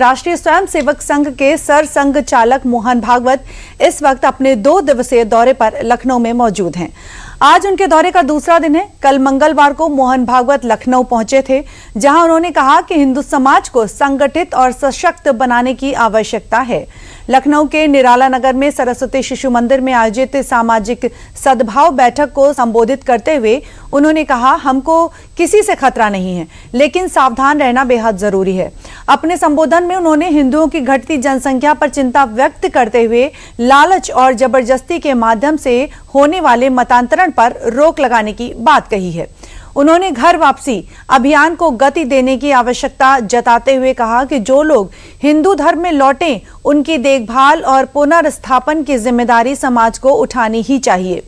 राष्ट्रीय स्वयंसेवक संघ के सरसंघ चालक मोहन भागवत इस वक्त अपने 2 दिवसीय दौरे पर लखनऊ में मौजूद हैं। आज उनके दौरे का दूसरा दिन है। कल मंगलवार को मोहन भागवत लखनऊ पहुंचे थे, जहां उन्होंने कहा कि हिंदू समाज को संगठित और सशक्त बनाने की आवश्यकता है। लखनऊ के निराला नगर में सरस्वती शिशु मंदिर में आयोजित सामाजिक सद्भाव बैठक को संबोधित करते हुए उन्होंने कहा, हमको किसी से खतरा नहीं है, लेकिन सावधान रहना बेहद जरूरी है। अपने संबोधन में उन्होंने हिंदुओं की घटती जनसंख्या पर चिंता व्यक्त करते हुए लालच और जबरदस्ती के माध्यम से होने वाले मतांतरण पर रोक लगाने की बात कही है। उन्होंने घर वापसी अभियान को गति देने की आवश्यकता जताते हुए कहा कि जो लोग हिंदू धर्म में लौटें, उनकी देखभाल और पुनर्स्थापन की जिम्मेदारी समाज को उठानी ही चाहिए।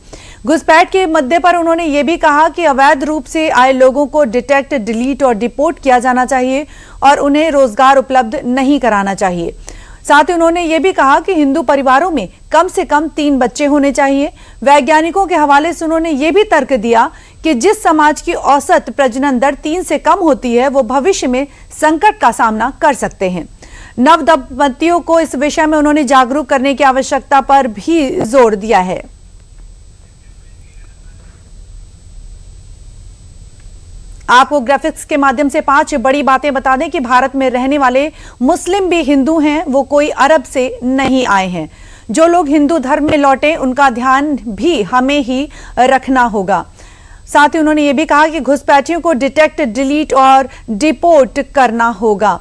घुसपैठ के मुद्दे पर उन्होंने ये भी कहा कि अवैध रूप से आए लोगों को डिटेक्ट, डिलीट और डिपोर्ट किया जाना चाहिए और उन्हें रोजगार उपलब्ध नहीं कराना चाहिए। साथ ही उन्होंने ये भी कहा कि हिंदू परिवारों में कम से कम 3 बच्चे होने चाहिए। वैज्ञानिकों के हवाले से उन्होंने ये भी तर्क दिया कि जिस समाज की औसत प्रजनन दर 3 से कम होती है, वो भविष्य में संकट का सामना कर सकते हैं। नव दंपतियों को इस विषय में उन्होंने जागरूक करने की आवश्यकता पर भी जोर दिया है। आपको ग्राफिक्स के माध्यम से 5 बड़ी बातें बता दें कि भारत में रहने वाले मुस्लिम भी हिंदू हैं, वो कोई अरब से नहीं आए हैं। जो लोग हिंदू धर्म में लौटे, उनका ध्यान भी हमें ही रखना होगा। साथ ही उन्होंने ये भी कहा कि घुसपैठियों को डिटेक्ट, डिलीट और डिपोर्ट करना होगा।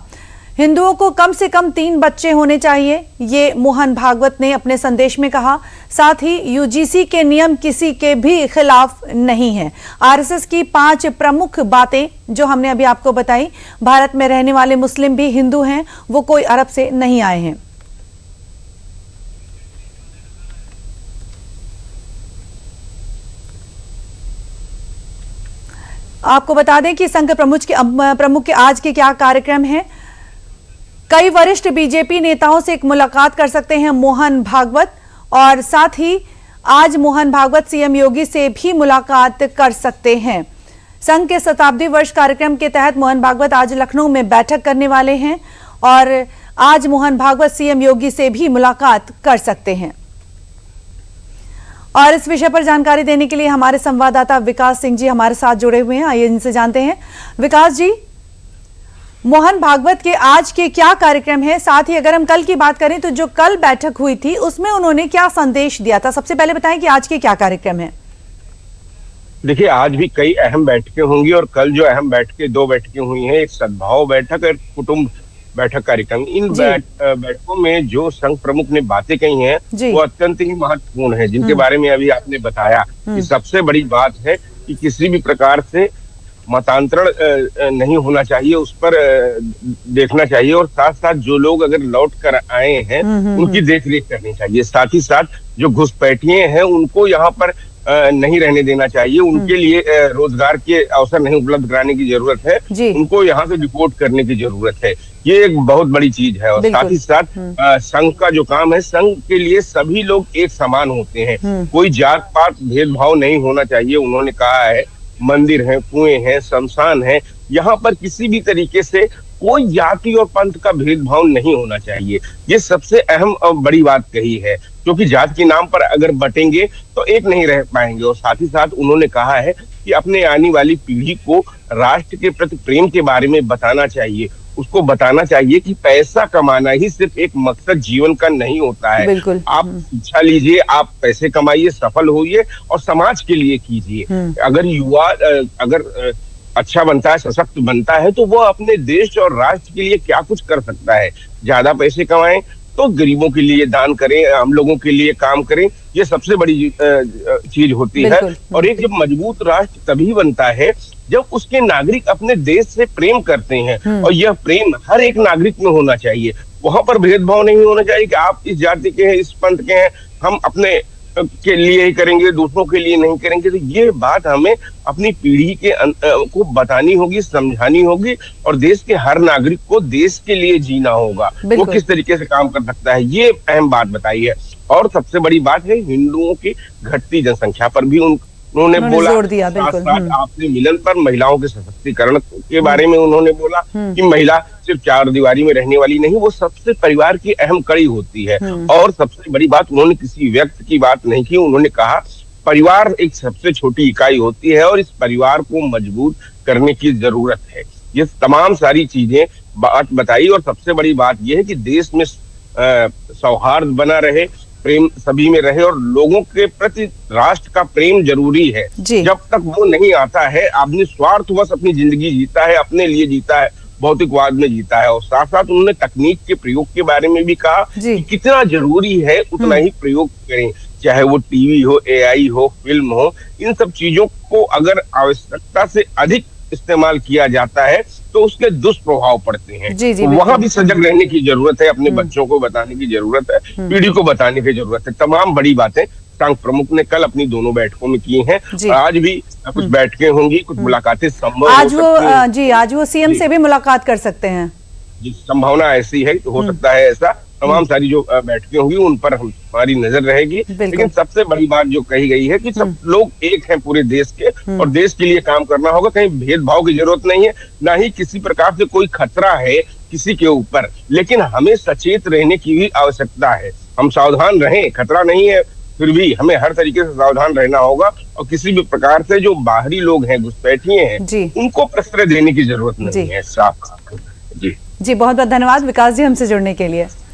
हिंदुओं को कम से कम 3 बच्चे होने चाहिए, ये मोहन भागवत ने अपने संदेश में कहा। साथ ही यूजीसी के नियम किसी के भी खिलाफ नहीं है। आरएसएस की 5 प्रमुख बातें जो हमने अभी आपको बताई, भारत में रहने वाले मुस्लिम भी हिंदू हैं, वो कोई अरब से नहीं आए हैं। आपको बता दें कि संघ प्रमुख के आज के क्या कार्यक्रम हैं। कई वरिष्ठ बीजेपी नेताओं से एक मुलाकात कर सकते हैं मोहन भागवत, और साथ ही आज मोहन भागवत सीएम योगी से भी मुलाकात कर सकते हैं। संघ के शताब्दी वर्ष कार्यक्रम के तहत मोहन भागवत आज लखनऊ में बैठक करने वाले हैं और आज मोहन भागवत सीएम योगी से भी मुलाकात कर सकते हैं। और इस विषय पर जानकारी देने के लिए हमारे संवाददाता विकास सिंह जी हमारे साथ जुड़े हुए हैं। आइए इनसे जानते हैं। विकास जी, मोहन भागवत के आज के क्या कार्यक्रम है? साथ ही अगर हम कल की बात करें तो जो कल बैठक हुई थी उसमें उन्होंने क्या संदेश दिया था? सबसे पहले बताएं कि आज के क्या कार्यक्रम है। देखिए, आज भी कई अहम बैठकें होंगी और कल जो अहम दो बैठकें हुई हैं, एक सद्भाव बैठक और कुटुंब बैठक कार्यक्रम। इन बैठकों में जो संघ प्रमुख ने बातें कही हैं वो अत्यंत ही महत्वपूर्ण है, जिनके बारे में अभी आपने बताया कि सबसे बड़ी बात है कि किसी भी प्रकार से मतांतरण नहीं होना चाहिए, उस पर देखना चाहिए और साथ साथ जो लोग अगर लौट कर आए हैं उनकी देख रेख करनी चाहिए। साथ ही साथ जो घुसपैठिए हैं उनको यहाँ पर नहीं रहने देना चाहिए, उनके लिए रोजगार के अवसर नहीं उपलब्ध कराने की जरूरत है, उनको यहाँ से डिपोर्ट करने की जरूरत है। ये एक बहुत बड़ी चीज है। और साथ ही साथ संघ का जो काम है, संघ के लिए सभी लोग एक समान होते हैं, कोई जात पात भेदभाव नहीं होना चाहिए। उन्होंने कहा है मंदिर है, कुएं हैं, शमशान है, यहाँ पर किसी भी तरीके से कोई जाति और पंथ का भेदभाव नहीं होना चाहिए। ये सबसे अहम और बड़ी बात कही है, क्योंकि जात के नाम पर अगर बटेंगे तो एक नहीं रह पाएंगे। और साथ ही साथ उन्होंने कहा है कि अपने आने वाली पीढ़ी को राष्ट्र के प्रति प्रेम के बारे में बताना चाहिए। उसको बताना चाहिए कि पैसा कमाना ही सिर्फ एक मकसद जीवन का नहीं होता है। आप शिक्षा लीजिए, आप पैसे कमाइए, सफल होइए और समाज के लिए कीजिए। अगर युवा अगर अच्छा बनता है, सशक्त बनता है, तो वो अपने देश और राष्ट्र के लिए क्या कुछ कर सकता है। ज्यादा पैसे कमाएं तो गरीबों के लिए दान करें, हम लोगों के लिए काम करें, ये सबसे बड़ी चीज होती है। और एक जब मजबूत राष्ट्र तभी बनता है जब उसके नागरिक अपने देश से प्रेम करते हैं, और यह प्रेम हर एक नागरिक में होना चाहिए। वहां पर भेदभाव नहीं होना चाहिए कि आप इस जाति के हैं, इस पंथ के हैं, हम अपने के लिए ही करेंगे, दूसरों के लिए नहीं करेंगे। तो ये बात हमें अपनी पीढ़ी के को बतानी होगी, समझानी होगी, और देश के हर नागरिक को देश के लिए जीना होगा। वो किस तरीके से काम कर सकता है, ये अहम बात बताई है। और सबसे बड़ी बात है, हिंदुओं की घटती जनसंख्या पर भी उन्होंने बोला। जोर दिया, बिल्कुल। साथ आपने मिलन पर महिलाओं के सशक्तिकरण के बारे में उन्होंने बोला कि महिला सिर्फ चार दीवारी में रहने वाली नहीं, वो सबसे परिवार की अहम कड़ी होती है। और सबसे बड़ी बात, उन्होंने किसी व्यक्ति की बात नहीं की, उन्होंने कहा परिवार एक सबसे छोटी इकाई होती है और इस परिवार को मजबूत करने की जरूरत है। ये तमाम सारी चीजें बात बताई और सबसे बड़ी बात यह है कि देश में सौहार्द बना रहे, प्रेम सभी में रहे और लोगों के प्रति राष्ट्र का प्रेम जरूरी है। जब तक वो नहीं आता है, आदमी स्वार्थवश अपनी जिंदगी जीता है, अपने लिए जीता है, भौतिकवाद में जीता है। और साथ साथ उन्होंने तकनीक के प्रयोग के बारे में भी कहा कि कितना जरूरी है उतना ही प्रयोग करें, चाहे वो टीवी हो, एआई हो, फिल्म हो। इन सब चीजों को अगर आवश्यकता से अधिक इस्तेमाल किया जाता है तो उसके दुष्प्रभाव पड़ते हैं। तो वहां भी सजग रहने की जरूरत है, अपने बच्चों को बताने की जरूरत है, पीढ़ी को बताने की जरूरत है। तमाम बड़ी बातें संघ प्रमुख ने कल अपनी दोनों बैठकों में की हैं। आज भी कुछ बैठकें होंगी, कुछ मुलाकातें संभव आज वो सीएम से भी मुलाकात कर सकते हैं। संभावना ऐसी है, तो हो सकता है ऐसा। तमाम सारी जो बैठकें होंगी उन पर हमारी नजर रहेगी। लेकिन सबसे बड़ी बात जो कही गई है कि सब लोग एक हैं पूरे देश के, और देश के लिए काम करना होगा। कहीं भेदभाव की जरूरत नहीं है, ना ही किसी प्रकार से कोई खतरा है किसी के ऊपर, लेकिन हमें सचेत रहने की भी आवश्यकता है। हम सावधान रहें, खतरा नहीं है, फिर भी हमें हर तरीके से सावधान रहना होगा। और किसी भी प्रकार से जो बाहरी लोग हैं, घुसपैठिए हैं, उनको प्रश्रय देने की जरूरत नहीं है। साफ जी, बहुत बहुत धन्यवाद विकास जी हमसे जुड़ने के लिए।